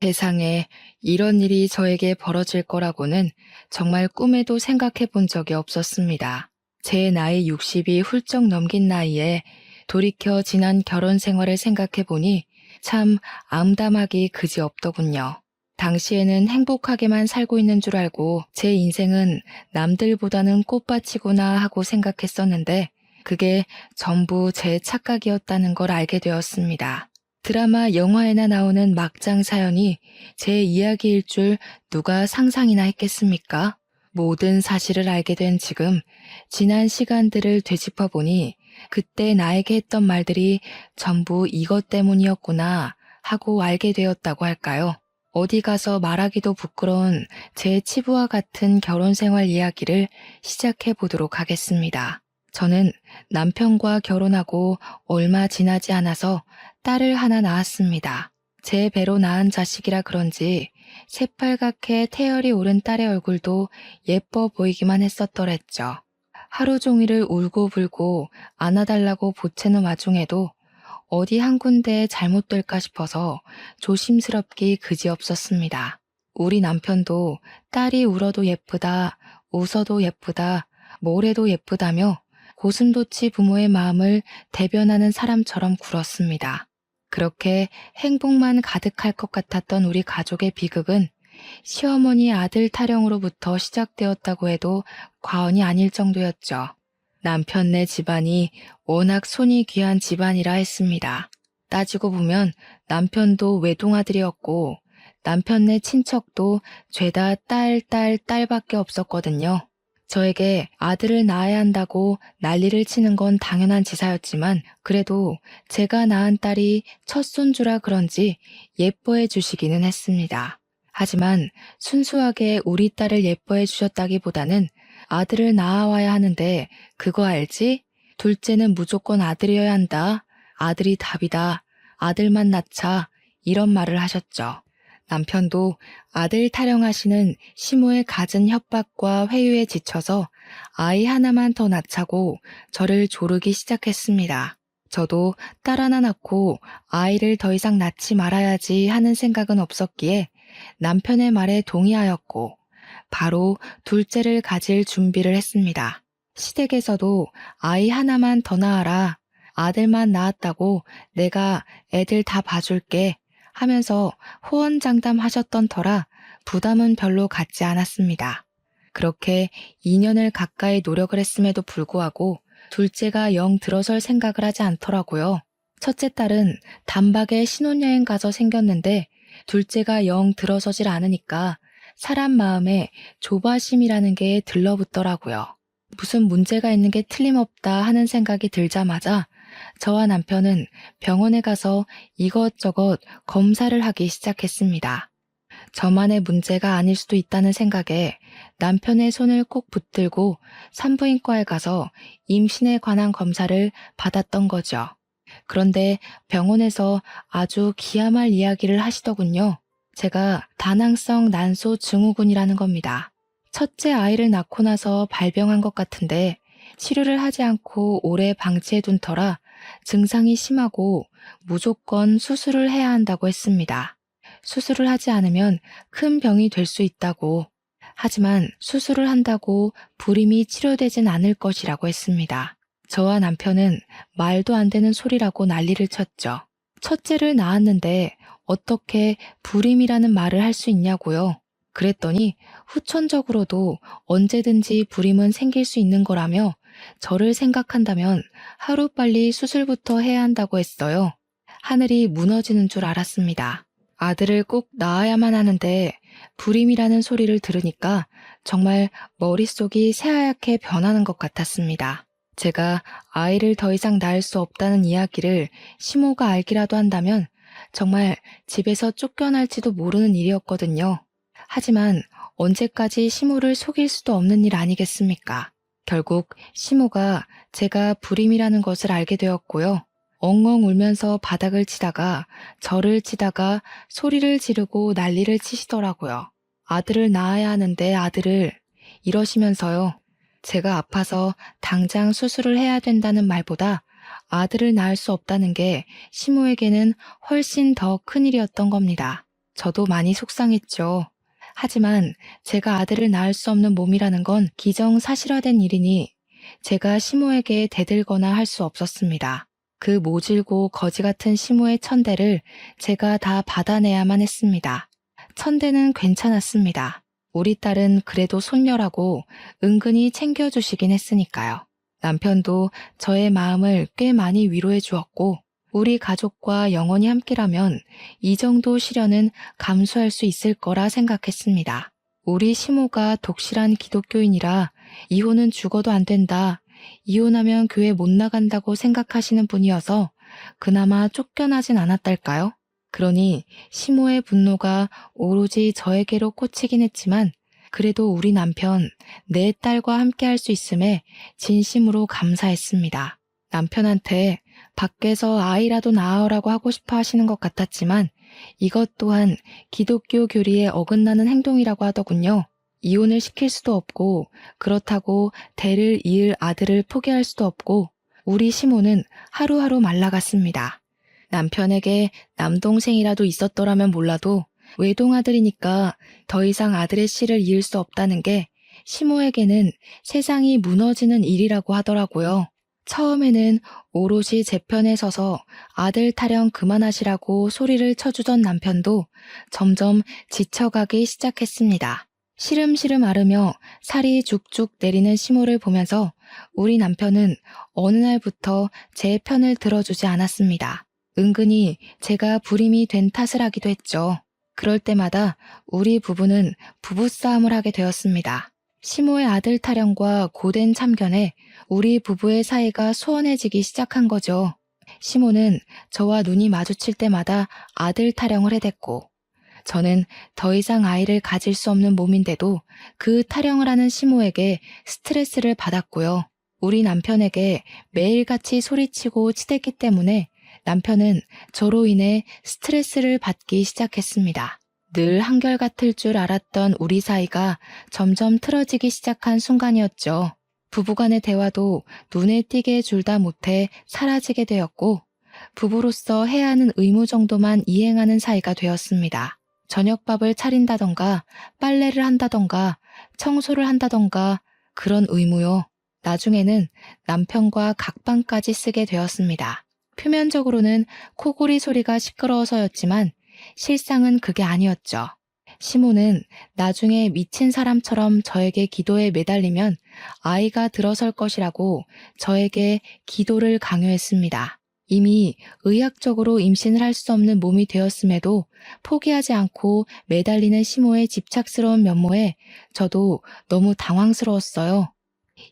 세상에 이런 일이 저에게 벌어질 거라고는 정말 꿈에도 생각해 본 적이 없었습니다. 제 나이 60이 훌쩍 넘긴 나이에 돌이켜 지난 결혼 생활을 생각해 보니 참 암담하기 그지없더군요. 당시에는 행복하게만 살고 있는 줄 알고 제 인생은 남들보다는 꽃밭이구나 하고 생각했었는데 그게 전부 제 착각이었다는 걸 알게 되었습니다. 드라마, 영화에나 나오는 막장 사연이 제 이야기일 줄 누가 상상이나 했겠습니까? 모든 사실을 알게 된 지금, 지난 시간들을 되짚어 보니 그때 나에게 했던 말들이 전부 이것 때문이었구나 하고 알게 되었다고 할까요? 어디 가서 말하기도 부끄러운 제 치부와 같은 결혼 생활 이야기를 시작해 보도록 하겠습니다. 저는 남편과 결혼하고 얼마 지나지 않아서 딸을 하나 낳았습니다. 제 배로 낳은 자식이라 그런지 새빨갛게 태열이 오른 딸의 얼굴도 예뻐 보이기만 했었더랬죠. 하루 종일을 울고불고 안아달라고 보채는 와중에도 어디 한 군데에 잘못될까 싶어서 조심스럽기 그지없었습니다. 우리 남편도 딸이 울어도 예쁘다, 웃어도 예쁘다, 뭘 해도 예쁘다며 고슴도치 부모의 마음을 대변하는 사람처럼 굴었습니다. 그렇게 행복만 가득할 것 같았던 우리 가족의 비극은 시어머니 아들 타령으로부터 시작되었다고 해도 과언이 아닐 정도였죠. 남편네 집안이 워낙 손이 귀한 집안이라 했습니다. 따지고 보면 남편도 외동아들이었고 남편네 친척도 죄다 딸밖에 없었거든요. 저에게 아들을 낳아야 한다고 난리를 치는 건 당연한 지사였지만 그래도 제가 낳은 딸이 첫 손주라 그런지 예뻐해 주시기는 했습니다. 하지만 순수하게 우리 딸을 예뻐해 주셨다기보다는 아들을 낳아와야 하는데 그거 알지? 둘째는 무조건 아들이어야 한다. 아들이 답이다. 아들만 낳자. 이런 말을 하셨죠. 남편도 아들 타령하시는 시모의 갖은 협박과 회유에 지쳐서 아이 하나만 더 낳자고 저를 조르기 시작했습니다. 저도 딸 하나 낳고 아이를 더 이상 낳지 말아야지 하는 생각은 없었기에 남편의 말에 동의하였고 바로 둘째를 가질 준비를 했습니다. 시댁에서도 아이 하나만 더 낳아라. 아들만 낳았다고 내가 애들 다 봐줄게 하면서 호언장담하셨던 터라 부담은 별로 갖지 않았습니다. 그렇게 2년을 가까이 노력을 했음에도 불구하고 둘째가 영 들어설 생각을 하지 않더라고요. 첫째 딸은 단박에 신혼여행 가서 생겼는데 둘째가 영 들어서질 않으니까 사람 마음에 조바심이라는 게 들러붙더라고요. 무슨 문제가 있는 게 틀림없다 하는 생각이 들자마자 저와 남편은 병원에 가서 이것저것 검사를 하기 시작했습니다. 저만의 문제가 아닐 수도 있다는 생각에 남편의 손을 꼭 붙들고 산부인과에 가서 임신에 관한 검사를 받았던 거죠. 그런데 병원에서 아주 기야말 이야기를 하시더군요. 제가 다낭성 난소 증후군이라는 겁니다. 첫째 아이를 낳고 나서 발병한 것 같은데 치료를 하지 않고 오래 방치해둔 터라 증상이 심하고 무조건 수술을 해야 한다고 했습니다. 수술을 하지 않으면 큰 병이 될 수 있다고. 하지만 수술을 한다고 불임이 치료되진 않을 것이라고 했습니다. 저와 남편은 말도 안 되는 소리라고 난리를 쳤죠. 첫째를 낳았는데 어떻게 불임이라는 말을 할 수 있냐고요. 그랬더니 후천적으로도 언제든지 불임은 생길 수 있는 거라며 저를 생각한다면 하루빨리 수술부터 해야 한다고 했어요. 하늘이 무너지는 줄 알았습니다. 아들을 꼭 낳아야만 하는데 불임이라는 소리를 들으니까 정말 머릿속이 새하얗게 변하는 것 같았습니다. 제가 아이를 더 이상 낳을 수 없다는 이야기를 시모가 알기라도 한다면 정말 집에서 쫓겨날지도 모르는 일이었거든요. 하지만 언제까지 시모를 속일 수도 없는 일 아니겠습니까? 결국 시모가 제가 불임이라는 것을 알게 되었고요. 엉엉 울면서 바닥을 치다가 저를 치다가 소리를 지르고 난리를 치시더라고요. 아들을 낳아야 하는데 아들을 이러시면서요. 제가 아파서 당장 수술을 해야 된다는 말보다 아들을 낳을 수 없다는 게 시모에게는 훨씬 더 큰일이었던 겁니다. 저도 많이 속상했죠. 하지만 제가 아들을 낳을 수 없는 몸이라는 건 기정사실화된 일이니 제가 시모에게 대들거나 할 수 없었습니다. 그 모질고 거지 같은 시모의 천대를 제가 다 받아내야만 했습니다. 천대는 괜찮았습니다. 우리 딸은 그래도 손녀라고 은근히 챙겨주시긴 했으니까요. 남편도 저의 마음을 꽤 많이 위로해 주었고, 우리 가족과 영원히 함께라면 이 정도 시련은 감수할 수 있을 거라 생각했습니다. 우리 시모가 독실한 기독교인이라 이혼은 죽어도 안 된다, 이혼하면 교회 못 나간다고 생각하시는 분이어서 그나마 쫓겨나진 않았달까요? 그러니 시모의 분노가 오로지 저에게로 꽂히긴 했지만 그래도 우리 남편, 내 딸과 함께 할 수 있음에 진심으로 감사했습니다. 남편한테 밖에서 아이라도 낳으라고 하고 싶어 하시는 것 같았지만 이것 또한 기독교 교리에 어긋나는 행동이라고 하더군요. 이혼을 시킬 수도 없고 그렇다고 대를 이을 아들을 포기할 수도 없고 우리 시모는 하루하루 말라갔습니다. 남편에게 남동생이라도 있었더라면 몰라도 외동아들이니까 더 이상 아들의 씨를 이을 수 없다는 게 시모에게는 세상이 무너지는 일이라고 하더라고요. 처음에는 오롯이 제 편에 서서 아들 타령 그만하시라고 소리를 쳐주던 남편도 점점 지쳐가기 시작했습니다. 시름시름 앓으며 살이 죽죽 내리는 시모를 보면서 우리 남편은 어느 날부터 제 편을 들어주지 않았습니다. 은근히 제가 불임이 된 탓을 하기도 했죠. 그럴 때마다 우리 부부는 부부싸움을 하게 되었습니다. 시모의 아들 타령과 고된 참견에 우리 부부의 사이가 소원해지기 시작한 거죠. 시모는 저와 눈이 마주칠 때마다 아들 타령을 해댔고, 저는 더 이상 아이를 가질 수 없는 몸인데도 그 타령을 하는 시모에게 스트레스를 받았고요. 우리 남편에게 매일같이 소리치고 치댔기 때문에 남편은 저로 인해 스트레스를 받기 시작했습니다. 늘 한결같을 줄 알았던 우리 사이가 점점 틀어지기 시작한 순간이었죠. 부부간의 대화도 눈에 띄게 줄다 못해 사라지게 되었고, 부부로서 해야 하는 의무 정도만 이행하는 사이가 되었습니다. 저녁밥을 차린다던가 빨래를 한다던가 청소를 한다던가 그런 의무요. 나중에는 남편과 각방까지 쓰게 되었습니다. 표면적으로는 코골이 소리가 시끄러워서였지만 실상은 그게 아니었죠. 시모는 나중에 미친 사람처럼 저에게 기도에 매달리면 아이가 들어설 것이라고 저에게 기도를 강요했습니다. 이미 의학적으로 임신을 할 수 없는 몸이 되었음에도 포기하지 않고 매달리는 시모의 집착스러운 면모에 저도 너무 당황스러웠어요.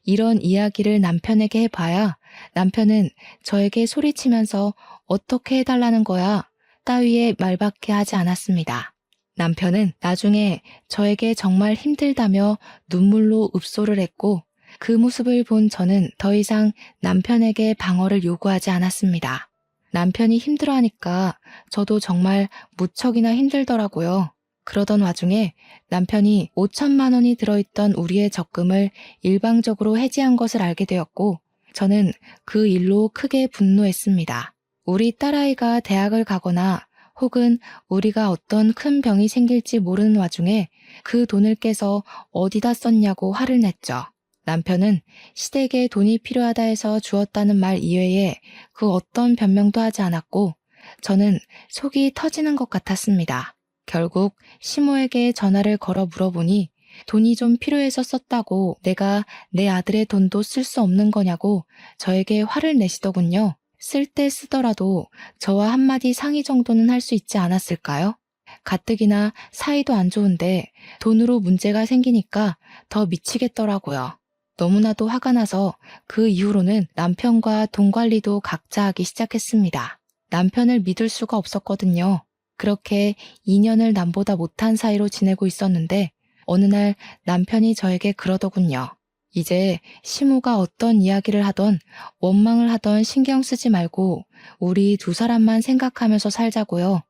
이런 이야기를 남편에게 해봐야 남편은 저에게 소리치면서 어떻게 해달라는 거야 따위의 말밖에 하지 않았습니다. 남편은 나중에 저에게 정말 힘들다며 눈물로 읍소를 했고, 그 모습을 본 저는 더 이상 남편에게 방어를 요구하지 않았습니다. 남편이 힘들어하니까 저도 정말 무척이나 힘들더라고요. 그러던 와중에 남편이 5천만 원이 들어있던 우리의 적금을 일방적으로 해지한 것을 알게 되었고, 저는 그 일로 크게 분노했습니다. 우리 딸아이가 대학을 가거나 혹은 우리가 어떤 큰 병이 생길지 모르는 와중에 그 돈을 깨서 어디다 썼냐고 화를 냈죠. 남편은 시댁에 돈이 필요하다 해서 주었다는 말 이외에 그 어떤 변명도 하지 않았고, 저는 속이 터지는 것 같았습니다. 결국 시모에게 전화를 걸어 물어보니 돈이 좀 필요해서 썼다고 내가 내 아들의 돈도 쓸 수 없는 거냐고 저에게 화를 내시더군요. 쓸 때 쓰더라도 저와 한마디 상의 정도는 할 수 있지 않았을까요? 가뜩이나 사이도 안 좋은데 돈으로 문제가 생기니까 더 미치겠더라고요. 너무나도 화가 나서 그 이후로는 남편과 돈 관리도 각자 하기 시작했습니다. 남편을 믿을 수가 없었거든요. 그렇게 2년을 남보다 못한 사이로 지내고 있었는데 어느 날 남편이 저에게 그러더군요. 이제 시모가 어떤 이야기를 하던 원망을 하던 신경 쓰지 말고 우리 두 사람만 생각하면서 살자고요.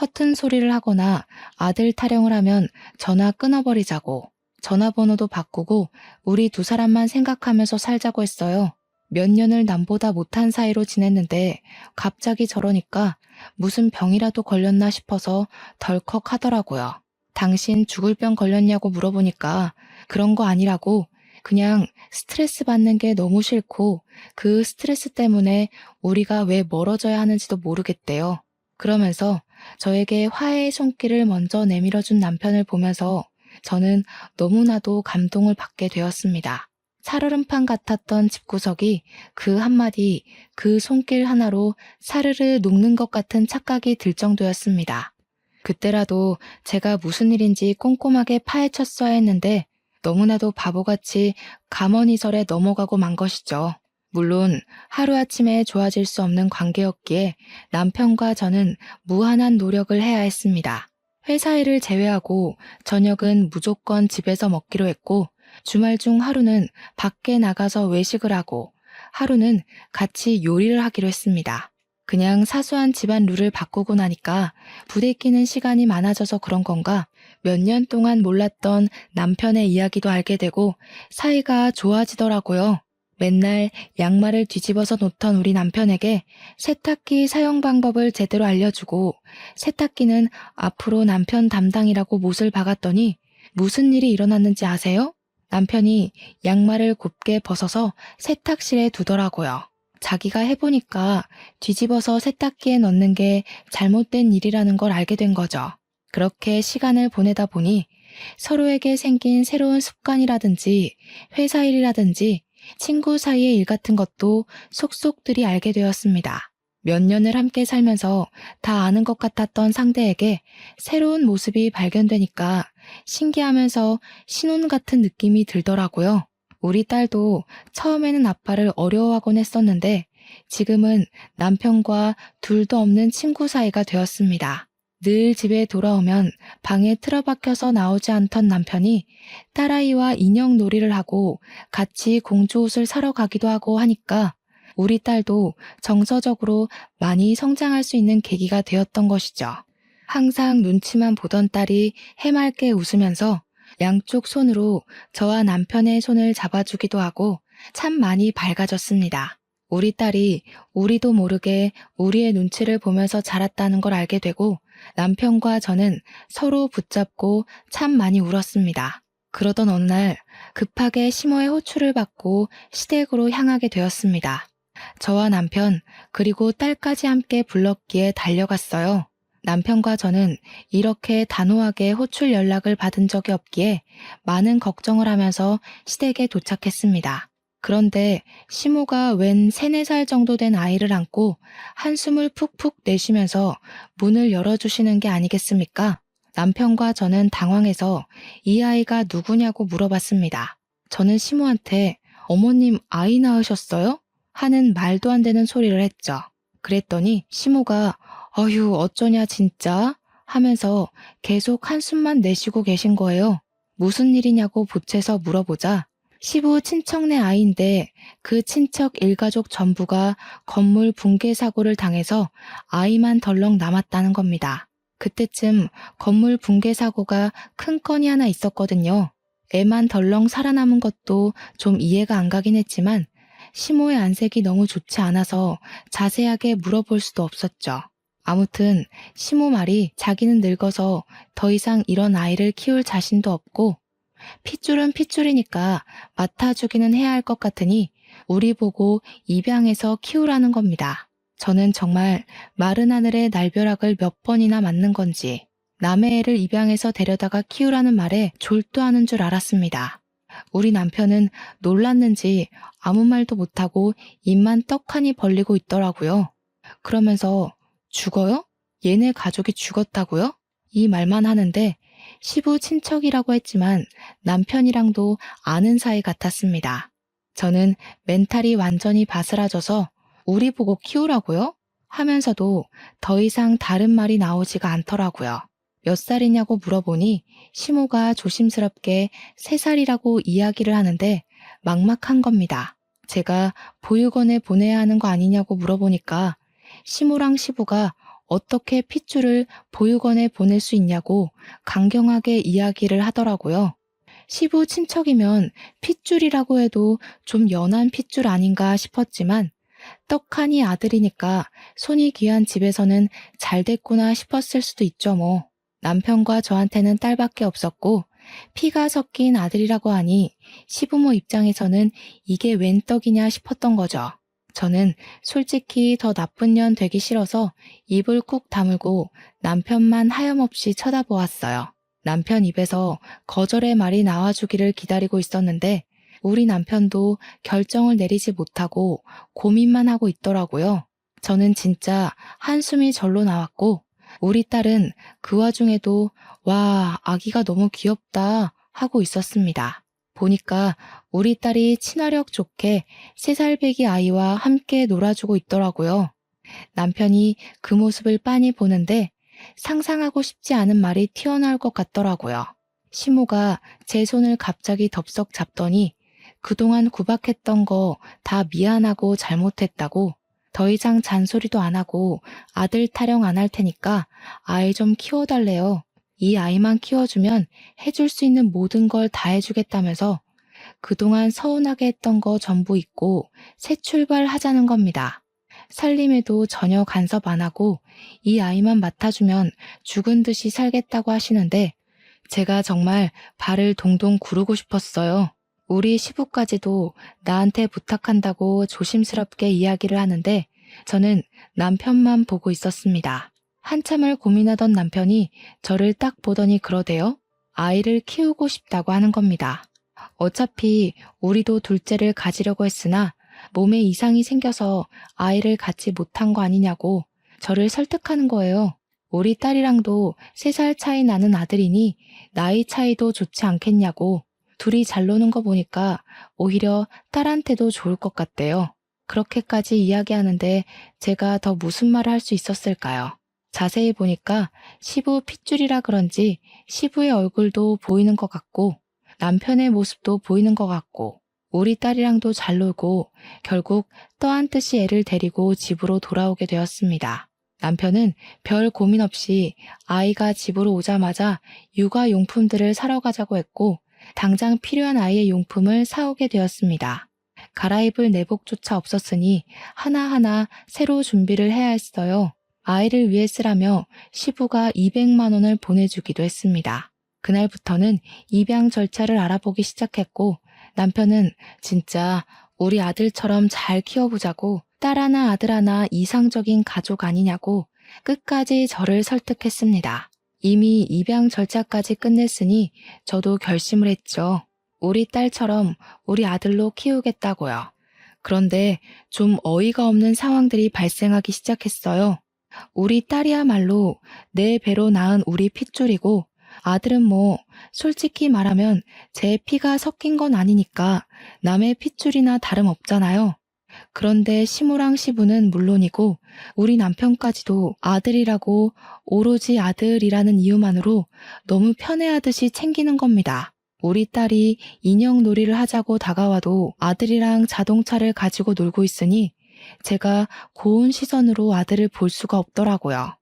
허튼 소리를 하거나 아들 타령을 하면 전화 끊어버리자고. 전화번호도 바꾸고 우리 두 사람만 생각하면서 살자고 했어요. 몇 년을 남보다 못한 사이로 지냈는데 갑자기 저러니까 무슨 병이라도 걸렸나 싶어서 덜컥 하더라고요. 당신 죽을 병 걸렸냐고 물어보니까 그런 거 아니라고, 그냥 스트레스 받는 게 너무 싫고 그 스트레스 때문에 우리가 왜 멀어져야 하는지도 모르겠대요. 그러면서 저에게 화해의 손길을 먼저 내밀어준 남편을 보면서 저는 너무나도 감동을 받게 되었습니다. 살얼음판 같았던 집구석이 그 한마디, 그 손길 하나로 사르르 녹는 것 같은 착각이 들 정도였습니다. 그때라도 제가 무슨 일인지 꼼꼼하게 파헤쳤어야 했는데 너무나도 바보같이 감언이설에 넘어가고 만 것이죠. 물론 하루아침에 좋아질 수 없는 관계였기에 남편과 저는 무한한 노력을 해야 했습니다. 회사 일을 제외하고 저녁은 무조건 집에서 먹기로 했고, 주말 중 하루는 밖에 나가서 외식을 하고 하루는 같이 요리를 하기로 했습니다. 그냥 사소한 집안 룰을 바꾸고 나니까 부대끼는 시간이 많아져서 그런 건가, 몇 년 동안 몰랐던 남편의 이야기도 알게 되고 사이가 좋아지더라고요. 맨날 양말을 뒤집어서 놓던 우리 남편에게 세탁기 사용 방법을 제대로 알려주고, 세탁기는 앞으로 남편 담당이라고 못을 박았더니 무슨 일이 일어났는지 아세요? 남편이 양말을 곱게 벗어서 세탁실에 두더라고요. 자기가 해보니까 뒤집어서 세탁기에 넣는 게 잘못된 일이라는 걸 알게 된 거죠. 그렇게 시간을 보내다 보니 서로에게 생긴 새로운 습관이라든지 회사 일이라든지 친구 사이의 일 같은 것도 속속들이 알게 되었습니다. 몇 년을 함께 살면서 다 아는 것 같았던 상대에게 새로운 모습이 발견되니까 신기하면서 신혼 같은 느낌이 들더라고요. 우리 딸도 처음에는 아빠를 어려워하곤 했었는데 지금은 남편과 둘도 없는 친구 사이가 되었습니다. 늘 집에 돌아오면 방에 틀어박혀서 나오지 않던 남편이 딸아이와 인형 놀이를 하고 같이 공주 옷을 사러 가기도 하고 하니까 우리 딸도 정서적으로 많이 성장할 수 있는 계기가 되었던 것이죠. 항상 눈치만 보던 딸이 해맑게 웃으면서 양쪽 손으로 저와 남편의 손을 잡아주기도 하고 참 많이 밝아졌습니다. 우리 딸이 우리도 모르게 우리의 눈치를 보면서 자랐다는 걸 알게 되고 남편과 저는 서로 붙잡고 참 많이 울었습니다. 그러던 어느 날 급하게 시모의 호출을 받고 시댁으로 향하게 되었습니다. 저와 남편 그리고 딸까지 함께 불렀기에 달려갔어요. 남편과 저는 이렇게 단호하게 호출 연락을 받은 적이 없기에 많은 걱정을 하면서 시댁에 도착했습니다. 그런데 시모가 웬 3, 4살 정도 된 아이를 안고 한숨을 푹푹 내쉬면서 문을 열어주시는 게 아니겠습니까? 남편과 저는 당황해서 이 아이가 누구냐고 물어봤습니다. 저는 시모한테 어머님 아이 낳으셨어요? 하는 말도 안 되는 소리를 했죠. 그랬더니 시모가 어휴 어쩌냐 진짜 하면서 계속 한숨만 내쉬고 계신 거예요. 무슨 일이냐고 보채서 물어보자 시부 친척네 아이인데 그 친척 일가족 전부가 건물 붕괴 사고를 당해서 아이만 덜렁 남았다는 겁니다. 그때쯤 건물 붕괴 사고가 큰 건이 하나 있었거든요. 애만 덜렁 살아남은 것도 좀 이해가 안 가긴 했지만 시모의 안색이 너무 좋지 않아서 자세하게 물어볼 수도 없었죠. 아무튼 시모 말이 자기는 늙어서 더 이상 이런 아이를 키울 자신도 없고 핏줄은 핏줄이니까 맡아주기는 해야 할 것 같으니 우리 보고 입양해서 키우라는 겁니다. 저는 정말 마른 하늘에 날벼락을 몇 번이나 맞는 건지 남의 애를 입양해서 데려다가 키우라는 말에 졸도하는 줄 알았습니다. 우리 남편은 놀랐는지 아무 말도 못하고 입만 떡하니 벌리고 있더라고요. 그러면서 죽어요? 얘네 가족이 죽었다고요? 이 말만 하는데 시부 친척이라고 했지만 남편이랑도 아는 사이 같았습니다. 저는 멘탈이 완전히 바스라져서 우리 보고 키우라고요? 하면서도 더 이상 다른 말이 나오지가 않더라고요. 몇 살이냐고 물어보니 시모가 조심스럽게 3살이라고 이야기를 하는데 막막한 겁니다. 제가 보육원에 보내야 하는 거 아니냐고 물어보니까 시모랑 시부가 어떻게 핏줄을 보육원에 보낼 수 있냐고 강경하게 이야기를 하더라고요. 시부 친척이면 핏줄이라고 해도 좀 연한 핏줄 아닌가 싶었지만 떡하니 아들이니까 손이 귀한 집에서는 잘 됐구나 싶었을 수도 있죠 뭐. 남편과 저한테는 딸밖에 없었고 피가 섞인 아들이라고 하니 시부모 입장에서는 이게 웬 떡이냐 싶었던 거죠. 저는 솔직히 더 나쁜 년 되기 싫어서 입을 꾹 다물고 남편만 하염없이 쳐다보았어요. 남편 입에서 거절의 말이 나와주기를 기다리고 있었는데 우리 남편도 결정을 내리지 못하고 고민만 하고 있더라고요. 저는 진짜 한숨이 절로 나왔고 우리 딸은 그 와중에도 와, 아기가 너무 귀엽다 하고 있었습니다. 보니까 우리 딸이 친화력 좋게 3살 배기 아이와 함께 놀아주고 있더라고요. 남편이 그 모습을 빤히 보는데 상상하고 싶지 않은 말이 튀어나올 것 같더라고요. 시모가 제 손을 갑자기 덥석 잡더니 그동안 구박했던 거 다 미안하고 잘못했다고 더 이상 잔소리도 안 하고 아들 타령 안 할 테니까 아이 좀 키워달래요. 이 아이만 키워주면 해줄 수 있는 모든 걸 다 해주겠다면서 그동안 서운하게 했던 거 전부 잊고 새 출발하자는 겁니다. 살림에도 전혀 간섭 안 하고 이 아이만 맡아주면 죽은 듯이 살겠다고 하시는데 제가 정말 발을 동동 구르고 싶었어요. 우리 시부까지도 나한테 부탁한다고 조심스럽게 이야기를 하는데 저는 남편만 보고 있었습니다. 한참을 고민하던 남편이 저를 딱 보더니 그러대요. 아이를 키우고 싶다고 하는 겁니다. 어차피 우리도 둘째를 가지려고 했으나 몸에 이상이 생겨서 아이를 갖지 못한 거 아니냐고 저를 설득하는 거예요. 우리 딸이랑도 3살 차이 나는 아들이니 나이 차이도 좋지 않겠냐고. 둘이 잘 노는 거 보니까 오히려 딸한테도 좋을 것 같대요. 그렇게까지 이야기하는데 제가 더 무슨 말을 할 수 있었을까요? 자세히 보니까 시부 핏줄이라 그런지 시부의 얼굴도 보이는 것 같고 남편의 모습도 보이는 것 같고 우리 딸이랑도 잘 놀고 결국 떠한 듯이 애를 데리고 집으로 돌아오게 되었습니다. 남편은 별 고민 없이 아이가 집으로 오자마자 육아용품들을 사러 가자고 했고 당장 필요한 아이의 용품을 사오게 되었습니다. 갈아입을 내복조차 없었으니 하나하나 새로 준비를 해야 했어요. 아이를 위해 쓰라며 시부가 200만 원을 보내주기도 했습니다. 그날부터는 입양 절차를 알아보기 시작했고 남편은 진짜 우리 아들처럼 잘 키워보자고 딸 하나 아들 하나 이상적인 가족 아니냐고 끝까지 저를 설득했습니다. 이미 입양 절차까지 끝냈으니 저도 결심을 했죠. 우리 딸처럼 우리 아들로 키우겠다고요. 그런데 좀 어이가 없는 상황들이 발생하기 시작했어요. 우리 딸이야말로 내 배로 낳은 우리 핏줄이고 아들은 뭐 솔직히 말하면 제 피가 섞인 건 아니니까 남의 핏줄이나 다름없잖아요. 그런데 시모랑 시부는 물론이고 우리 남편까지도 아들이라고 오로지 아들이라는 이유만으로 너무 편애하듯이 챙기는 겁니다. 우리 딸이 인형놀이를 하자고 다가와도 아들이랑 자동차를 가지고 놀고 있으니 제가 고운 시선으로 아들을 볼 수가 없더라고요.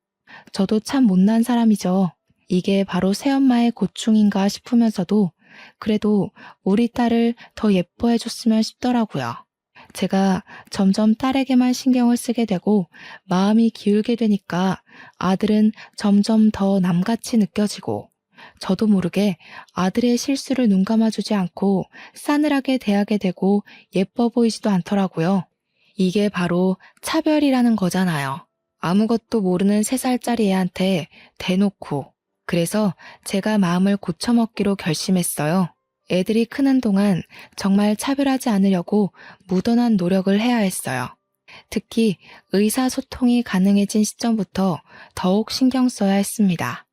저도 참 못난 사람이죠. 이게 바로 새엄마의 고충인가 싶으면서도 그래도 우리 딸을 더 예뻐해줬으면 싶더라고요. 제가 점점 딸에게만 신경을 쓰게 되고 마음이 기울게 되니까 아들은 점점 더 남같이 느껴지고 저도 모르게 아들의 실수를 눈감아주지 않고 싸늘하게 대하게 되고 예뻐 보이지도 않더라고요. 이게 바로 차별이라는 거잖아요. 아무것도 모르는 3살짜리 애한테 대놓고. 그래서 제가 마음을 고쳐먹기로 결심했어요. 애들이 크는 동안 정말 차별하지 않으려고 무던한 노력을 해야 했어요. 특히 의사소통이 가능해진 시점부터 더욱 신경 써야 했습니다.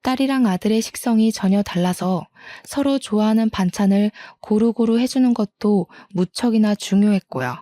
딸이랑 아들의 식성이 전혀 달라서 서로 좋아하는 반찬을 고루고루 해주는 것도 무척이나 중요했고요.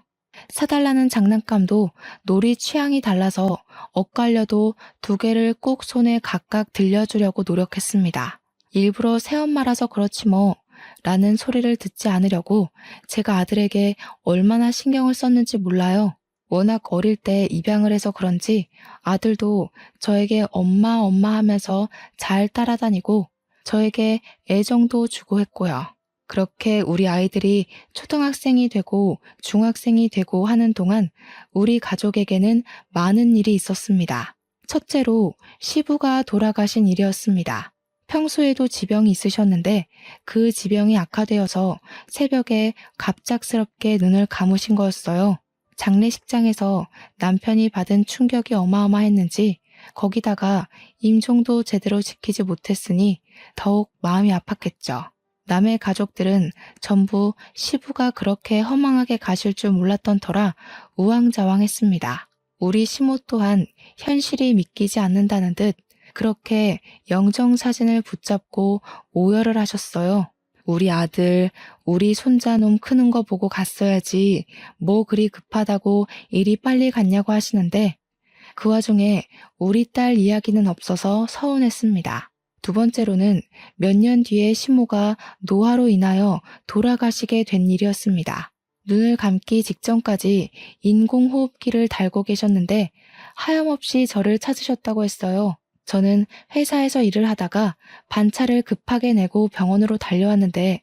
사달라는 장난감도 놀이 취향이 달라서 엇갈려도 2개를 꼭 손에 각각 들려주려고 노력했습니다. 일부러 새엄마라서 그렇지 뭐 라는 소리를 듣지 않으려고 제가 아들에게 얼마나 신경을 썼는지 몰라요. 워낙 어릴 때 입양을 해서 그런지 아들도 저에게 엄마 엄마 하면서 잘 따라다니고 저에게 애정도 주고 했고요. 그렇게 우리 아이들이 초등학생이 되고 중학생이 되고 하는 동안 우리 가족에게는 많은 일이 있었습니다. 첫째로 시부가 돌아가신 일이었습니다. 평소에도 지병이 있으셨는데 그 지병이 악화되어서 새벽에 갑작스럽게 눈을 감으신 거였어요. 장례식장에서 남편이 받은 충격이 어마어마했는지 거기다가 임종도 제대로 지키지 못했으니 더욱 마음이 아팠겠죠. 남의 가족들은 전부 시부가 그렇게 허망하게 가실 줄 몰랐던 터라 우왕좌왕했습니다. 우리 시모 또한 현실이 믿기지 않는다는 듯 그렇게 영정사진을 붙잡고 오열을 하셨어요. 우리 아들, 우리 손자놈 크는 거 보고 갔어야지 뭐 그리 급하다고 일이 빨리 갔냐고 하시는데 그 와중에 우리 딸 이야기는 없어서 서운했습니다. 두 번째로는 몇 년 뒤에 시모가 노화로 인하여 돌아가시게 된 일이었습니다. 눈을 감기 직전까지 인공호흡기를 달고 계셨는데 하염없이 저를 찾으셨다고 했어요. 저는 회사에서 일을 하다가 반차를 급하게 내고 병원으로 달려왔는데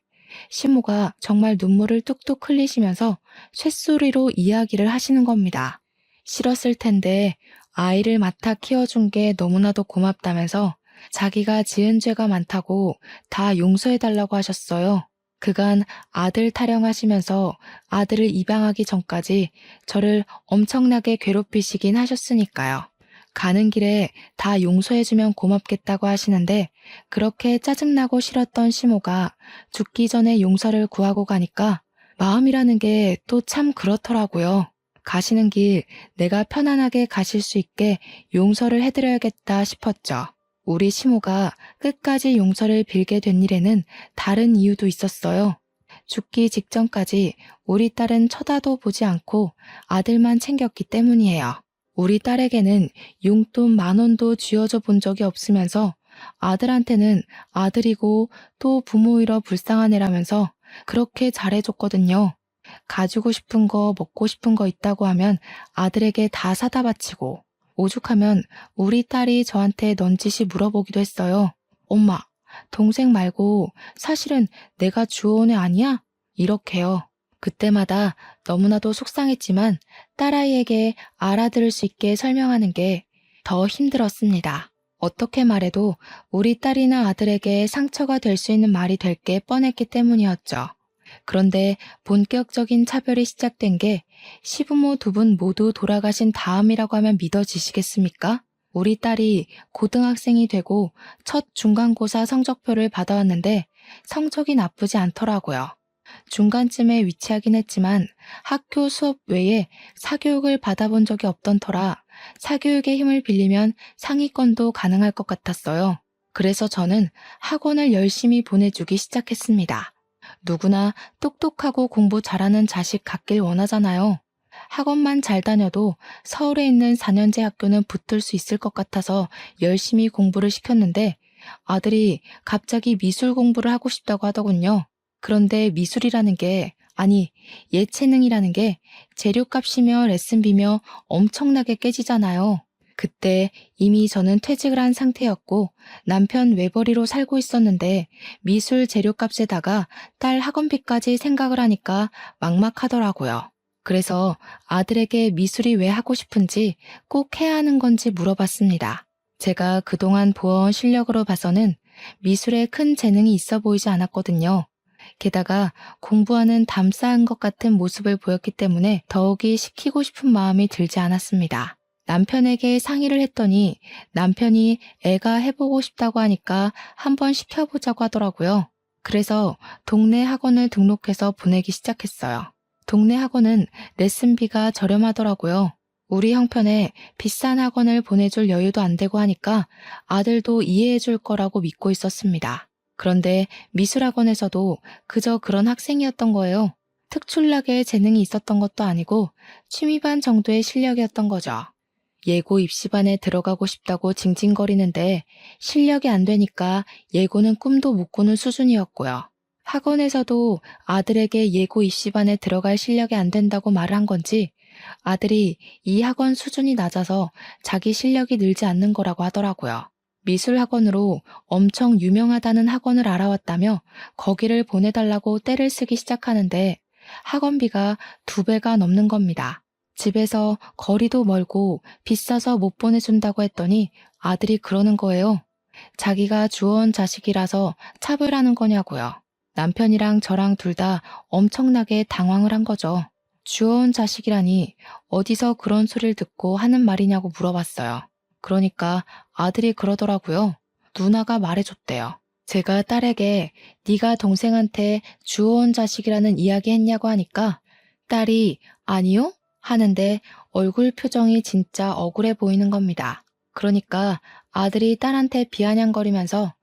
시모가 정말 눈물을 뚝뚝 흘리시면서 쇳소리로 이야기를 하시는 겁니다. 싫었을 텐데 아이를 맡아 키워준 게 너무나도 고맙다면서 자기가 지은 죄가 많다고 다 용서해달라고 하셨어요. 그간 아들 타령하시면서 아들을 입양하기 전까지 저를 엄청나게 괴롭히시긴 하셨으니까요. 가는 길에 다 용서해주면 고맙겠다고 하시는데 그렇게 짜증나고 싫었던 시모가 죽기 전에 용서를 구하고 가니까 마음이라는 게 또 참 그렇더라고요. 가시는 길 내가 편안하게 가실 수 있게 용서를 해드려야겠다 싶었죠. 우리 시모가 끝까지 용서를 빌게 된 일에는 다른 이유도 있었어요. 죽기 직전까지 우리 딸은 쳐다도 보지 않고 아들만 챙겼기 때문이에요. 우리 딸에게는 용돈 10,000원도 쥐어줘 본 적이 없으면서 아들한테는 아들이고 또 부모이러 불쌍한 애라면서 그렇게 잘해줬거든요. 가지고 싶은 거, 먹고 싶은 거 있다고 하면 아들에게 다 사다 바치고 오죽하면 우리 딸이 저한테 넌지시 물어보기도 했어요. 엄마, 동생 말고 사실은 내가 주워온 애 아니야? 이렇게요. 그때마다 너무나도 속상했지만 딸아이에게 알아들을 수 있게 설명하는 게 더 힘들었습니다. 어떻게 말해도 우리 딸이나 아들에게 상처가 될 수 있는 말이 될 게 뻔했기 때문이었죠. 그런데 본격적인 차별이 시작된 게 시부모 두 분 모두 돌아가신 다음이라고 하면 믿어지시겠습니까? 우리 딸이 고등학생이 되고 첫 중간고사 성적표를 받아왔는데 성적이 나쁘지 않더라고요. 중간쯤에 위치하긴 했지만 학교 수업 외에 사교육을 받아본 적이 없던 터라 사교육의 힘을 빌리면 상위권도 가능할 것 같았어요. 그래서 저는 학원을 열심히 보내주기 시작했습니다. 누구나 똑똑하고 공부 잘하는 자식 갖길 원하잖아요. 학원만 잘 다녀도 서울에 있는 4년제 학교는 붙을 수 있을 것 같아서 열심히 공부를 시켰는데 아들이 갑자기 미술 공부를 하고 싶다고 하더군요. 그런데 미술이라는 게, 아니, 예체능이라는 게 재료값이며 레슨비며 엄청나게 깨지잖아요. 그때 이미 저는 퇴직을 한 상태였고 남편 외벌이로 살고 있었는데 미술 재료값에다가 딸 학원비까지 생각을 하니까 막막하더라고요. 그래서 아들에게 미술이 왜 하고 싶은지 꼭 해야 하는 건지 물어봤습니다. 제가 그동안 보아온 실력으로 봐서는 미술에 큰 재능이 있어 보이지 않았거든요. 게다가 공부하는 담싸한 것 같은 모습을 보였기 때문에 더욱이 시키고 싶은 마음이 들지 않았습니다. 남편에게 상의를 했더니 남편이 애가 해보고 싶다고 하니까 한번 시켜보자고 하더라고요. 그래서 동네 학원을 등록해서 보내기 시작했어요. 동네 학원은 레슨비가 저렴하더라고요. 우리 형편에 비싼 학원을 보내줄 여유도 안 되고 하니까 아들도 이해해줄 거라고 믿고 있었습니다. 그런데 미술학원에서도 그저 그런 학생이었던 거예요. 특출나게 재능이 있었던 것도 아니고 취미반 정도의 실력이었던 거죠. 예고 입시반에 들어가고 싶다고 징징거리는데 실력이 안 되니까 예고는 꿈도 못 꾸는 수준이었고요. 학원에서도 아들에게 예고 입시반에 들어갈 실력이 안 된다고 말을 한 건지 아들이 이 학원 수준이 낮아서 자기 실력이 늘지 않는 거라고 하더라고요. 미술학원으로 엄청 유명하다는 학원을 알아왔다며 거기를 보내달라고 떼를 쓰기 시작하는데 학원비가 2배가 넘는 겁니다. 집에서 거리도 멀고 비싸서 못 보내준다고 했더니 아들이 그러는 거예요. 자기가 주워온 자식이라서 차별하는 거냐고요. 남편이랑 저랑 둘 다 엄청나게 당황을 한 거죠. 주워온 자식이라니 어디서 그런 소리를 듣고 하는 말이냐고 물어봤어요. 그러니까 아들이 그러더라고요. 누나가 말해줬대요. 제가 딸에게 네가 동생한테 주워온 자식이라는 이야기 했냐고 하니까 딸이 아니요? 하는데 얼굴 표정이 진짜 억울해 보이는 겁니다. 그러니까 아들이 딸한테 비아냥거리면서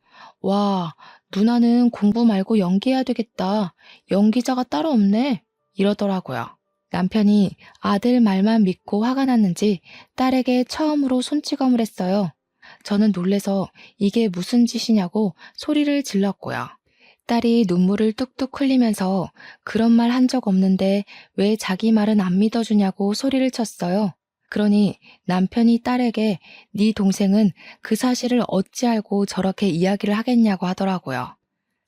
와, 누나는 공부 말고 연기해야 되겠다. 연기자가 따로 없네. 이러더라고요. 남편이 아들 말만 믿고 화가 났는지 딸에게 처음으로 손찌검을 했어요. 저는 놀래서 이게 무슨 짓이냐고 소리를 질렀고요. 딸이 눈물을 뚝뚝 흘리면서 그런 말 한 적 없는데 왜 자기 말은 안 믿어주냐고 소리를 쳤어요. 그러니 남편이 딸에게 네 동생은 그 사실을 어찌 알고 저렇게 이야기를 하겠냐고 하더라고요.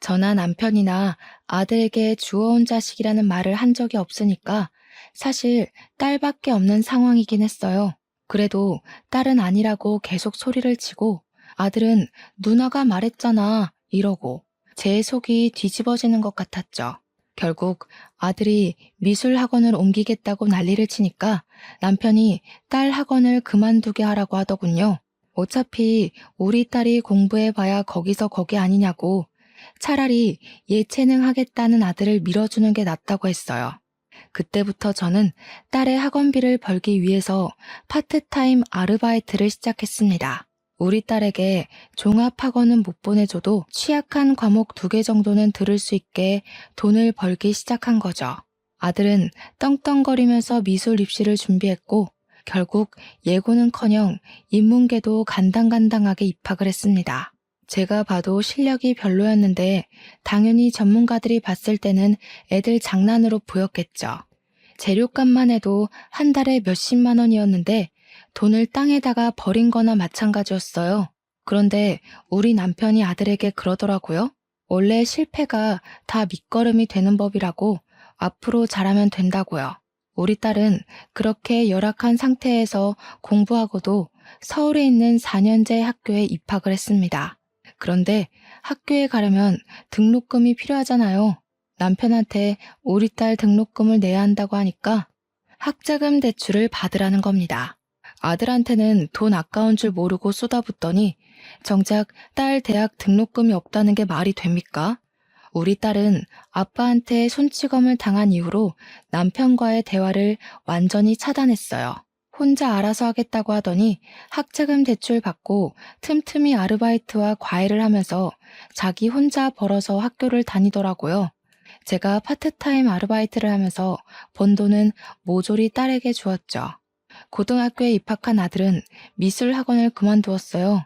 저나 남편이나 아들에게 주워온 자식이라는 말을 한 적이 없으니까 사실 딸밖에 없는 상황이긴 했어요. 그래도 딸은 아니라고 계속 소리를 치고 아들은 누나가 말했잖아 이러고 제 속이 뒤집어지는 것 같았죠. 결국 아들이 미술 학원을 옮기겠다고 난리를 치니까 남편이 딸 학원을 그만두게 하라고 하더군요. 어차피 우리 딸이 공부해봐야 거기서 거기 아니냐고 차라리 예체능 하겠다는 아들을 밀어주는 게 낫다고 했어요. 그때부터 저는 딸의 학원비를 벌기 위해서 파트타임 아르바이트를 시작했습니다. 우리 딸에게 종합학원은 못 보내줘도 취약한 과목 2개 정도는 들을 수 있게 돈을 벌기 시작한 거죠. 아들은 떵떵거리면서 미술 입시를 준비했고 결국 예고는커녕 인문계도 간당간당하게 입학을 했습니다. 제가 봐도 실력이 별로였는데 당연히 전문가들이 봤을 때는 애들 장난으로 보였겠죠. 재료값만 해도 한 달에 몇십만 원이었는데 돈을 땅에다가 버린 거나 마찬가지였어요. 그런데 우리 남편이 아들에게 그러더라고요. 원래 실패가 다 밑거름이 되는 법이라고 앞으로 잘하면 된다고요. 우리 딸은 그렇게 열악한 상태에서 공부하고도 서울에 있는 4년제 학교에 입학을 했습니다. 그런데 학교에 가려면 등록금이 필요하잖아요. 남편한테 우리 딸 등록금을 내야 한다고 하니까 학자금 대출을 받으라는 겁니다. 아들한테는 돈 아까운 줄 모르고 쏟아붓더니 정작 딸 대학 등록금이 없다는 게 말이 됩니까? 우리 딸은 아빠한테 손찌검을 당한 이후로 남편과의 대화를 완전히 차단했어요. 혼자 알아서 하겠다고 하더니 학자금 대출 받고 틈틈이 아르바이트와 과외를 하면서 자기 혼자 벌어서 학교를 다니더라고요. 제가 파트타임 아르바이트를 하면서 번 돈은 모조리 딸에게 주었죠. 고등학교에 입학한 아들은 미술 학원을 그만두었어요.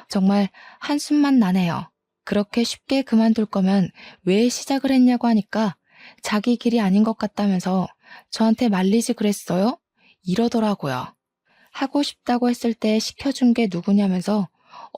정말 한숨만 나네요. 그렇게 쉽게 그만둘 거면 왜 시작을 했냐고 하니까 자기 길이 아닌 것 같다면서 저한테 말리지 그랬어요? 이러더라고요. 하고 싶다고 했을 때 시켜준 게 누구냐면서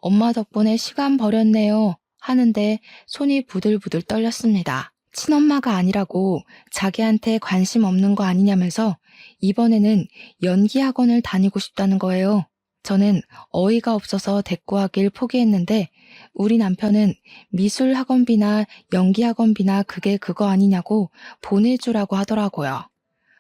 엄마 덕분에 시간 버렸네요 하는데 손이 부들부들 떨렸습니다. 친엄마가 아니라고 자기한테 관심 없는 거 아니냐면서 이번에는 연기 학원을 다니고 싶다는 거예요. 저는 어이가 없어서 대꾸하길 포기했는데 우리 남편은 미술 학원비나 연기 학원비나 그게 그거 아니냐고 보내주라고 하더라고요.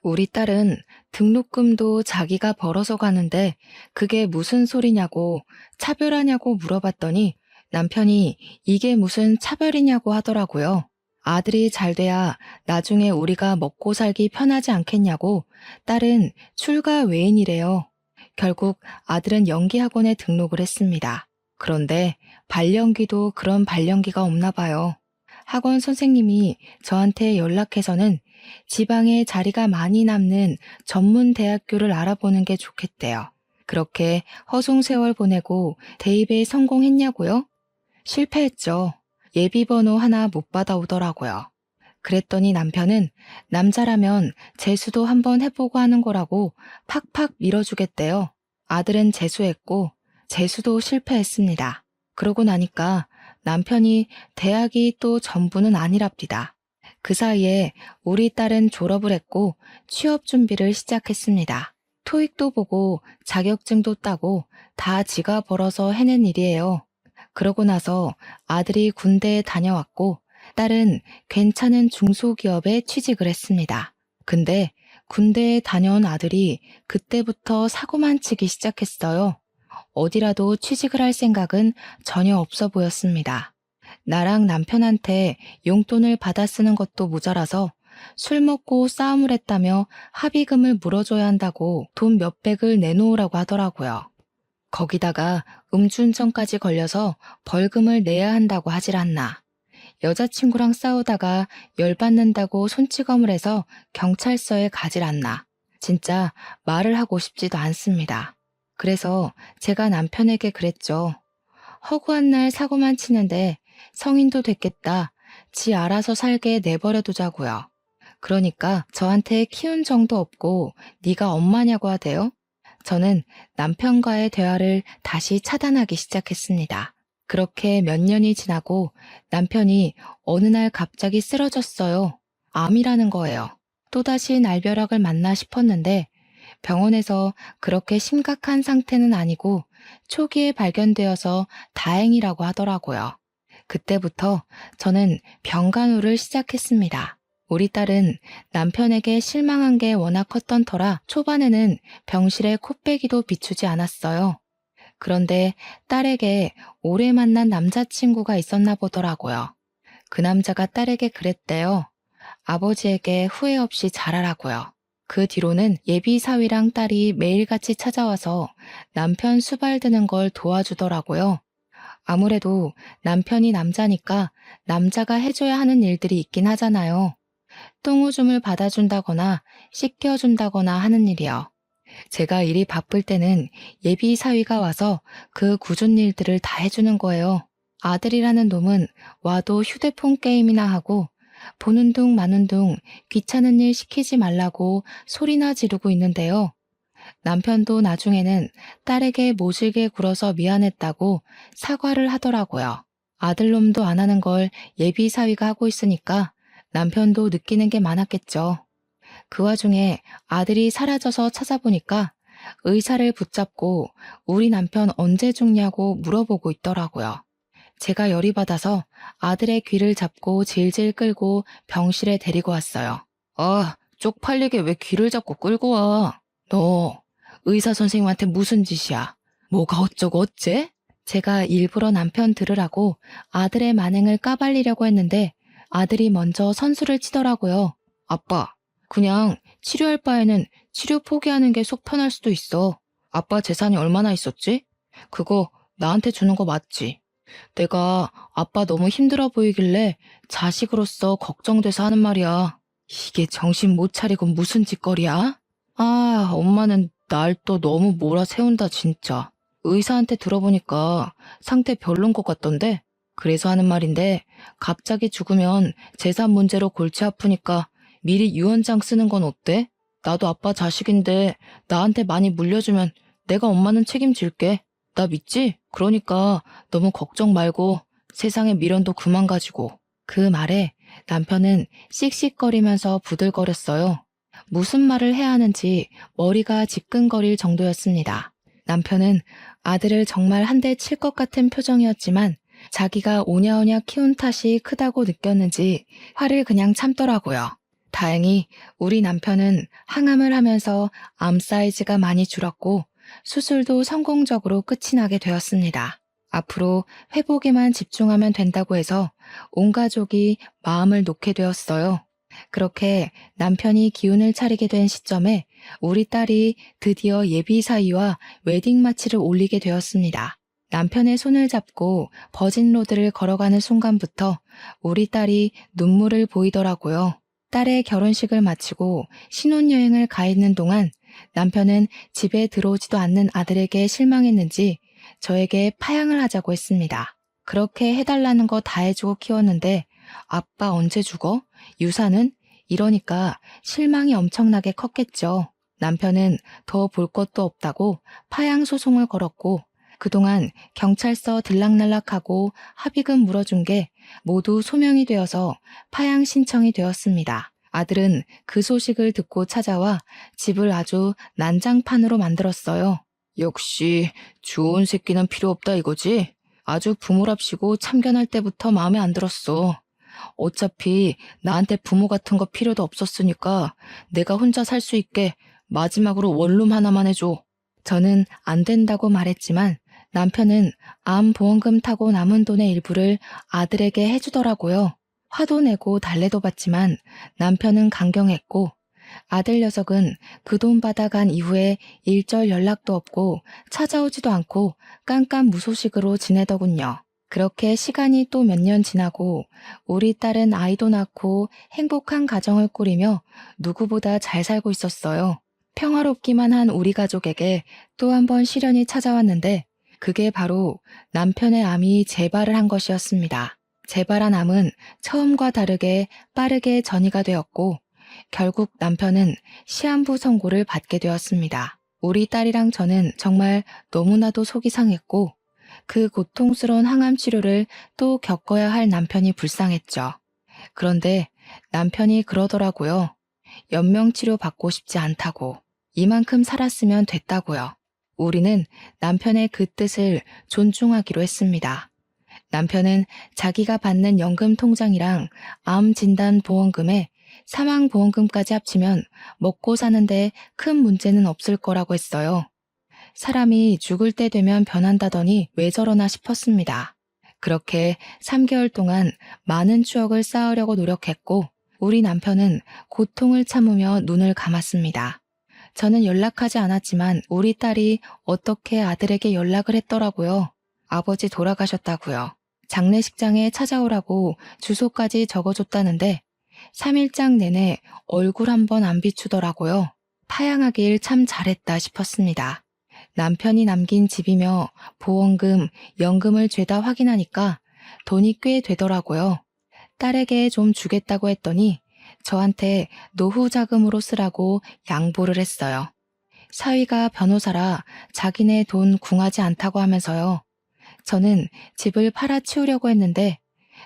우리 딸은 등록금도 자기가 벌어서 가는데 그게 무슨 소리냐고 차별하냐고 물어봤더니 남편이 이게 무슨 차별이냐고 하더라고요. 아들이 잘 돼야 나중에 우리가 먹고 살기 편하지 않겠냐고 딸은 출가 외인이래요. 결국 아들은 연기학원에 등록을 했습니다. 그런데 발연기도 그런 발연기가 없나 봐요. 학원 선생님이 저한테 연락해서는 지방에 자리가 많이 남는 전문 대학교를 알아보는 게 좋겠대요. 그렇게 허송세월 보내고 대입에 성공했냐고요? 실패했죠. 예비번호 하나 못 받아오더라고요. 그랬더니 남편은 남자라면 재수도 한번 해보고 하는 거라고 팍팍 밀어주겠대요. 아들은 재수했고 재수도 실패했습니다. 그러고 나니까 남편이 대학이 또 전부는 아니랍니다. 그 사이에 우리 딸은 졸업을 했고 취업 준비를 시작했습니다. 토익도 보고 자격증도 따고 다 지가 벌어서 해낸 일이에요. 그러고 나서 아들이 군대에 다녀왔고 딸은 괜찮은 중소기업에 취직을 했습니다. 근데 군대에 다녀온 아들이 그때부터 사고만 치기 시작했어요. 어디라도 취직을 할 생각은 전혀 없어 보였습니다. 나랑 남편한테 용돈을 받아 쓰는 것도 모자라서 술 먹고 싸움을 했다며 합의금을 물어줘야 한다고 돈 몇백을 내놓으라고 하더라고요. 거기다가 음주운전까지 걸려서 벌금을 내야 한다고 하질 않나. 여자친구랑 싸우다가 열받는다고 손찌검을 해서 경찰서에 가질 않나. 진짜 말을 하고 싶지도 않습니다. 그래서 제가 남편에게 그랬죠. 허구한 날 사고만 치는데 성인도 됐겠다. 지 알아서 살게 내버려 두자고요. 그러니까 저한테 키운 정도 없고 네가 엄마냐고 하대요. 저는 남편과의 대화를 다시 차단하기 시작했습니다. 그렇게 몇 년이 지나고 남편이 어느 날 갑자기 쓰러졌어요. 암이라는 거예요. 또다시 날벼락을 만나 싶었는데 병원에서 그렇게 심각한 상태는 아니고 초기에 발견되어서 다행이라고 하더라고요. 그때부터 저는 병간호를 시작했습니다. 우리 딸은 남편에게 실망한 게 워낙 컸던 터라 초반에는 병실에 코빼기도 비추지 않았어요. 그런데 딸에게 오래 만난 남자친구가 있었나 보더라고요. 그 남자가 딸에게 그랬대요. 아버지에게 후회 없이 잘하라고요. 그 뒤로는 예비 사위랑 딸이 매일같이 찾아와서 남편 수발 드는 걸 도와주더라고요. 아무래도 남편이 남자니까 남자가 해줘야 하는 일들이 있긴 하잖아요. 똥오줌을 받아준다거나 씻겨준다거나 하는 일이요. 제가 일이 바쁠 때는 예비 사위가 와서 그 굳은 일들을 다 해주는 거예요. 아들이라는 놈은 와도 휴대폰 게임이나 하고 보는 둥 마는 둥 귀찮은 일 시키지 말라고 소리나 지르고 있는데요. 남편도 나중에는 딸에게 모질게 굴어서 미안했다고 사과를 하더라고요. 아들놈도 안 하는 걸 예비 사위가 하고 있으니까 남편도 느끼는 게 많았겠죠. 그 와중에 아들이 사라져서 찾아보니까 의사를 붙잡고 우리 남편 언제 죽냐고 물어보고 있더라고요. 제가 열이 받아서 아들의 귀를 잡고 질질 끌고 병실에 데리고 왔어요. 쪽팔리게 왜 귀를 잡고 끌고 와? 너 의사 선생님한테 무슨 짓이야? 뭐가 어쩌고 어째? 제가 일부러 남편 들으라고 아들의 만행을 까발리려고 했는데 아들이 먼저 선수를 치더라고요. 아빠, 그냥 치료할 바에는 치료 포기하는 게 속 편할 수도 있어. 아빠 재산이 얼마나 있었지? 그거 나한테 주는 거 맞지? 내가 아빠 너무 힘들어 보이길래 자식으로서 걱정돼서 하는 말이야. 이게 정신 못 차리고 무슨 짓거리야? 엄마는 날 또 너무 몰아세운다 진짜. 의사한테 들어보니까 상태 별론 것 같던데? 그래서 하는 말인데 갑자기 죽으면 재산 문제로 골치 아프니까 미리 유언장 쓰는 건 어때? 나도 아빠 자식인데 나한테 많이 물려주면 내가 엄마는 책임질게. 나 믿지? 그러니까 너무 걱정 말고 세상에 미련도 그만 가지고. 그 말에 남편은 씩씩거리면서 부들거렸어요. 무슨 말을 해야 하는지 머리가 지끈거릴 정도였습니다. 남편은 아들을 정말 한 대 칠 것 같은 표정이었지만 자기가 오냐오냐 키운 탓이 크다고 느꼈는지 화를 그냥 참더라고요. 다행히 우리 남편은 항암을 하면서 암 사이즈가 많이 줄었고 수술도 성공적으로 끝이 나게 되었습니다. 앞으로 회복에만 집중하면 된다고 해서 온 가족이 마음을 놓게 되었어요. 그렇게 남편이 기운을 차리게 된 시점에 우리 딸이 드디어 예비 사위와 웨딩 마치를 올리게 되었습니다. 남편의 손을 잡고 버진로드를 걸어가는 순간부터 우리 딸이 눈물을 보이더라고요. 딸의 결혼식을 마치고 신혼여행을 가 있는 동안 남편은 집에 들어오지도 않는 아들에게 실망했는지 저에게 파양을 하자고 했습니다. 그렇게 해달라는 거 다 해주고 키웠는데 아빠 언제 죽어? 유산은? 이러니까 실망이 엄청나게 컸겠죠. 남편은 더 볼 것도 없다고 파양 소송을 걸었고 그동안 경찰서 들락날락하고 합의금 물어준 게 모두 소명이 되어서 파양 신청이 되었습니다. 아들은 그 소식을 듣고 찾아와 집을 아주 난장판으로 만들었어요. 역시 좋은 새끼는 필요 없다 이거지? 아주 부모랍시고 참견할 때부터 마음에 안 들었어. 어차피 나한테 부모 같은 거 필요도 없었으니까 내가 혼자 살 수 있게 마지막으로 원룸 하나만 해줘. 저는 안 된다고 말했지만 남편은 암 보험금 타고 남은 돈의 일부를 아들에게 해주더라고요. 화도 내고 달래도 받지만 남편은 강경했고 아들 녀석은 그 돈 받아간 이후에 일절 연락도 없고 찾아오지도 않고 깜깜무소식으로 지내더군요. 그렇게 시간이 또 몇 년 지나고 우리 딸은 아이도 낳고 행복한 가정을 꾸리며 누구보다 잘 살고 있었어요. 평화롭기만 한 우리 가족에게 또 한 번 시련이 찾아왔는데 그게 바로 남편의 암이 재발을 한 것이었습니다. 재발한 암은 처음과 다르게 빠르게 전이가 되었고 결국 남편은 시한부 선고를 받게 되었습니다. 우리 딸이랑 저는 정말 너무나도 속이 상했고 그 고통스러운 항암 치료를 또 겪어야 할 남편이 불쌍했죠. 그런데 남편이 그러더라고요. 연명치료 받고 싶지 않다고. 이만큼 살았으면 됐다고요. 우리는 남편의 그 뜻을 존중하기로 했습니다. 남편은 자기가 받는 연금 통장이랑 암 진단 보험금에 사망 보험금까지 합치면 먹고 사는데 큰 문제는 없을 거라고 했어요. 사람이 죽을 때 되면 변한다더니 왜 저러나 싶었습니다. 그렇게 3개월 동안 많은 추억을 쌓으려고 노력했고 우리 남편은 고통을 참으며 눈을 감았습니다. 저는 연락하지 않았지만 우리 딸이 어떻게 아들에게 연락을 했더라고요. 아버지 돌아가셨다고요. 장례식장에 찾아오라고 주소까지 적어줬다는데 3일장 내내 얼굴 한 번 안 비추더라고요. 파양하길 참 잘했다 싶었습니다. 남편이 남긴 집이며 보험금, 연금을 죄다 확인하니까 돈이 꽤 되더라고요. 딸에게 좀 주겠다고 했더니 저한테 노후 자금으로 쓰라고 양보를 했어요. 사위가 변호사라 자기네 돈 궁하지 않다고 하면서요. 저는 집을 팔아치우려고 했는데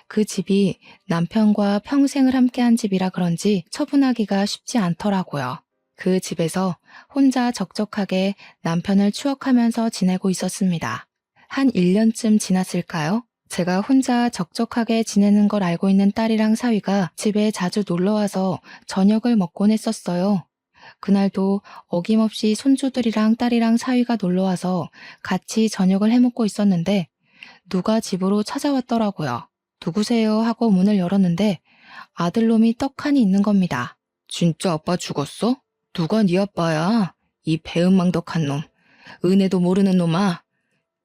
그 집이 남편과 평생을 함께한 집이라 그런지 처분하기가 쉽지 않더라고요. 그 집에서 혼자 적적하게 남편을 추억하면서 지내고 있었습니다. 한 1년쯤 지났을까요? 제가 혼자 적적하게 지내는 걸 알고 있는 딸이랑 사위가 집에 자주 놀러와서 저녁을 먹곤 했었어요. 그날도 어김없이 손주들이랑 딸이랑 사위가 놀러와서 같이 저녁을 해먹고 있었는데 누가 집으로 찾아왔더라고요. 누구세요? 하고 문을 열었는데 아들놈이 떡하니 있는 겁니다. 진짜 아빠 죽었어? 누가 네 아빠야? 이 배은망덕한 놈. 은혜도 모르는 놈아.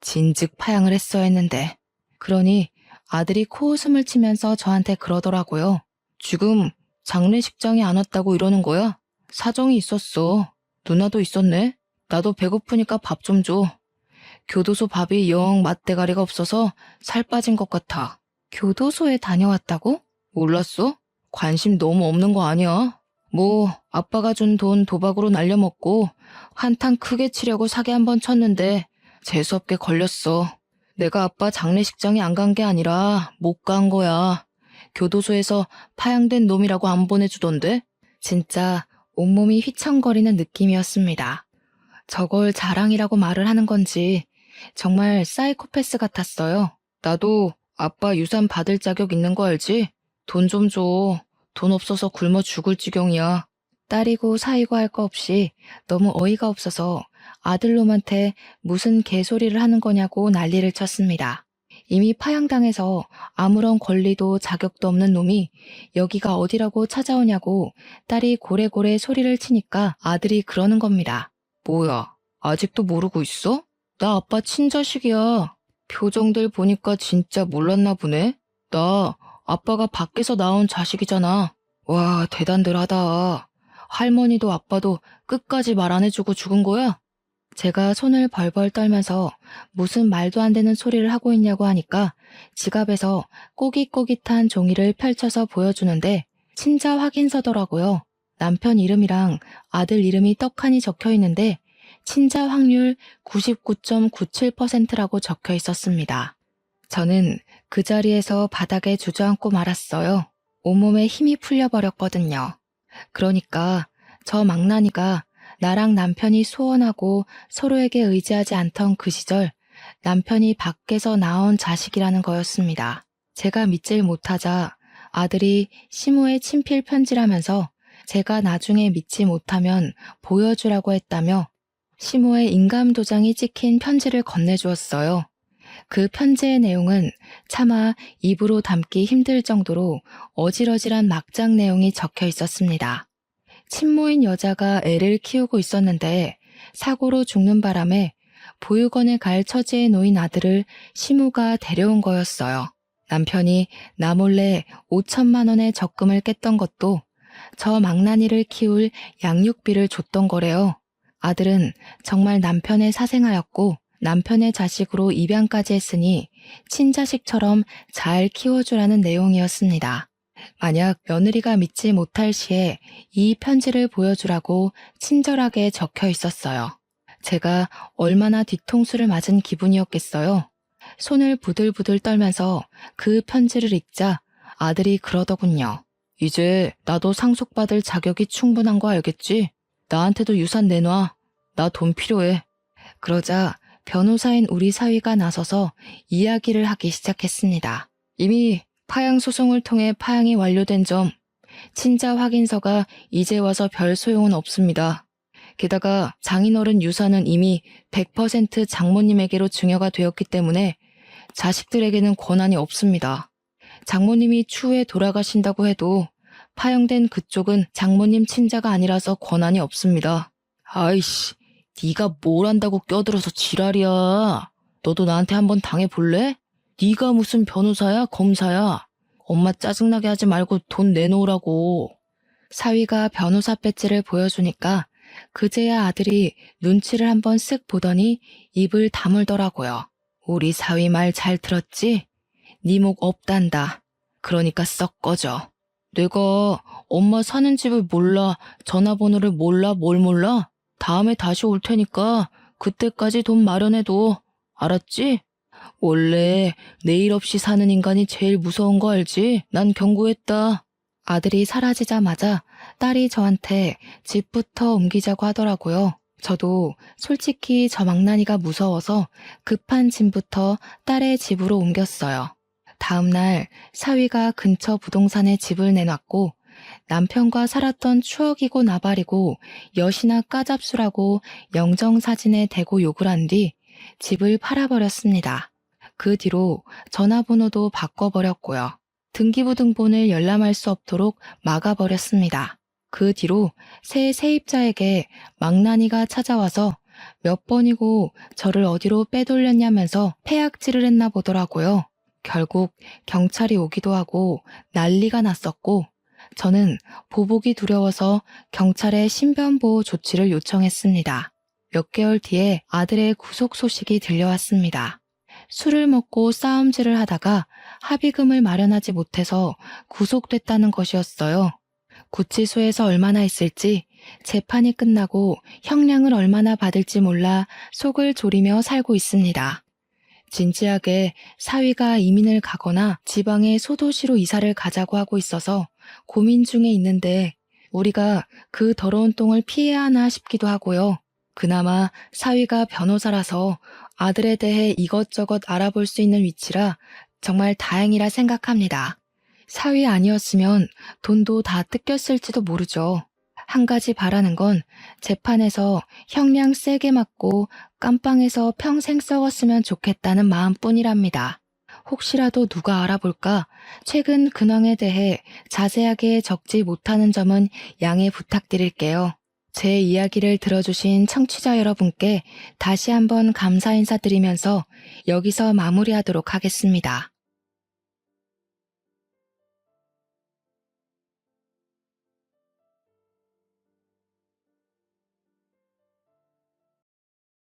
진즉 파양을 했어야 했는데. 그러니 아들이 코웃음을 치면서 저한테 그러더라고요. 지금 장례식장에 안 왔다고 이러는 거야? 사정이 있었어. 누나도 있었네. 나도 배고프니까 밥 좀 줘. 교도소 밥이 영 맛대가리가 없어서 살 빠진 것 같아. 교도소에 다녀왔다고? 몰랐어? 관심 너무 없는 거 아니야? 뭐 아빠가 준 돈 도박으로 날려먹고 한탕 크게 치려고 사기 한 번 쳤는데 재수없게 걸렸어. 내가 아빠 장례식장에 안 간 게 아니라 못 간 거야. 교도소에서 파양된 놈이라고 안 보내주던데? 진짜 온몸이 휘청거리는 느낌이었습니다. 저걸 자랑이라고 말을 하는 건지 정말 사이코패스 같았어요. 나도 아빠 유산 받을 자격 있는 거 알지? 돈 좀 줘. 돈 없어서 굶어 죽을 지경이야. 딸이고 사이고 할 거 없이 너무 어이가 없어서 아들놈한테 무슨 개소리를 하는 거냐고 난리를 쳤습니다. 이미 파양당해서 아무런 권리도 자격도 없는 놈이 여기가 어디라고 찾아오냐고 딸이 고래고래 소리를 치니까 아들이 그러는 겁니다. 뭐야, 아직도 모르고 있어? 나 아빠 친자식이야. 표정들 보니까 진짜 몰랐나 보네. 나 아빠가 밖에서 나온 자식이잖아. 와, 대단들 하다. 할머니도 아빠도 끝까지 말 안 해주고 죽은 거야? 제가 손을 벌벌 떨면서 무슨 말도 안 되는 소리를 하고 있냐고 하니까 지갑에서 꼬깃꼬깃한 종이를 펼쳐서 보여주는데 친자 확인서더라고요. 남편 이름이랑 아들 이름이 떡하니 적혀 있는데 친자 확률 99.97%라고 적혀 있었습니다. 저는 그 자리에서 바닥에 주저앉고 말았어요. 온몸에 힘이 풀려버렸거든요. 그러니까 저 망나니가 나랑 남편이 소원하고 서로에게 의지하지 않던 그 시절 남편이 밖에서 낳은 자식이라는 거였습니다. 제가 믿질 못하자 아들이 시모의 친필 편지라면서 제가 나중에 믿지 못하면 보여주라고 했다며 시모의 인감 도장이 찍힌 편지를 건네주었어요. 그 편지의 내용은 차마 입으로 담기 힘들 정도로 어질어질한 막장 내용이 적혀 있었습니다. 친모인 여자가 애를 키우고 있었는데 사고로 죽는 바람에 보육원에 갈 처지에 놓인 아들을 시모가 데려온 거였어요. 남편이 나 몰래 5천만 원의 적금을 깼던 것도 저 망나니를 키울 양육비를 줬던 거래요. 아들은 정말 남편의 사생아였고 남편의 자식으로 입양까지 했으니 친자식처럼 잘 키워주라는 내용이었습니다. 만약 며느리가 믿지 못할 시에 이 편지를 보여주라고 친절하게 적혀 있었어요. 제가 얼마나 뒤통수를 맞은 기분이었겠어요. 손을 부들부들 떨면서 그 편지를 읽자 아들이 그러더군요. 이제 나도 상속받을 자격이 충분한 거 알겠지? 나한테도 유산 내놔. 나 돈 필요해. 그러자 변호사인 우리 사위가 나서서 이야기를 하기 시작했습니다. 이미 파양 소송을 통해 파양이 완료된 점, 친자 확인서가 이제 와서 별 소용은 없습니다. 게다가 장인어른 유산은 이미 100% 장모님에게로 증여가 되었기 때문에 자식들에게는 권한이 없습니다. 장모님이 추후에 돌아가신다고 해도 파양된 그쪽은 장모님 친자가 아니라서 권한이 없습니다. 아이씨, 네가 뭘 안다고 껴들어서 지랄이야. 너도 나한테 한번 당해볼래? 네가 무슨 변호사야, 검사야. 엄마 짜증나게 하지 말고 돈 내놓으라고. 사위가 변호사 배지를 보여주니까 그제야 아들이 눈치를 한번 쓱 보더니 입을 다물더라고요. 우리 사위 말 잘 들었지? 네 목 없단다. 그러니까 썩 꺼져. 내가 엄마 사는 집을 몰라, 전화번호를 몰라, 뭘 몰라? 다음에 다시 올 테니까 그때까지 돈 마련해둬. 알았지? 원래 내일 없이 사는 인간이 제일 무서운 거 알지? 난 경고했다. 아들이 사라지자마자 딸이 저한테 집부터 옮기자고 하더라고요. 저도 솔직히 저 망나니가 무서워서 급한 짐부터 딸의 집으로 옮겼어요. 다음 날 사위가 근처 부동산에 집을 내놨고 남편과 살았던 추억이고 나발이고 엿이나 까잡수라고 영정사진에 대고 욕을 한 뒤 집을 팔아버렸습니다. 그 뒤로 전화번호도 바꿔버렸고요. 등기부등본을 열람할 수 없도록 막아버렸습니다. 그 뒤로 새 세입자에게 망나니가 찾아와서 몇 번이고 저를 어디로 빼돌렸냐면서 폐악질을 했나 보더라고요. 결국 경찰이 오기도 하고 난리가 났었고 저는 보복이 두려워서 경찰에 신변보호 조치를 요청했습니다. 몇 개월 뒤에 아들의 구속 소식이 들려왔습니다. 술을 먹고 싸움질을 하다가 합의금을 마련하지 못해서 구속됐다는 것이었어요. 구치소에서 얼마나 있을지, 재판이 끝나고 형량을 얼마나 받을지 몰라 속을 졸이며 살고 있습니다. 진지하게 사위가 이민을 가거나 지방의 소도시로 이사를 가자고 하고 있어서 고민 중에 있는데 우리가 그 더러운 똥을 피해야 하나 싶기도 하고요. 그나마 사위가 변호사라서 아들에 대해 이것저것 알아볼 수 있는 위치라 정말 다행이라 생각합니다. 사위 아니었으면 돈도 다 뜯겼을지도 모르죠. 한 가지 바라는 건 재판에서 형량 세게 맞고 깜빵에서 평생 썩었으면 좋겠다는 마음뿐이랍니다. 혹시라도 누가 알아볼까 최근 근황에 대해 자세하게 적지 못하는 점은 양해 부탁드릴게요. 제 이야기를 들어주신 청취자 여러분께 다시 한번 감사 인사드리면서 여기서 마무리하도록 하겠습니다.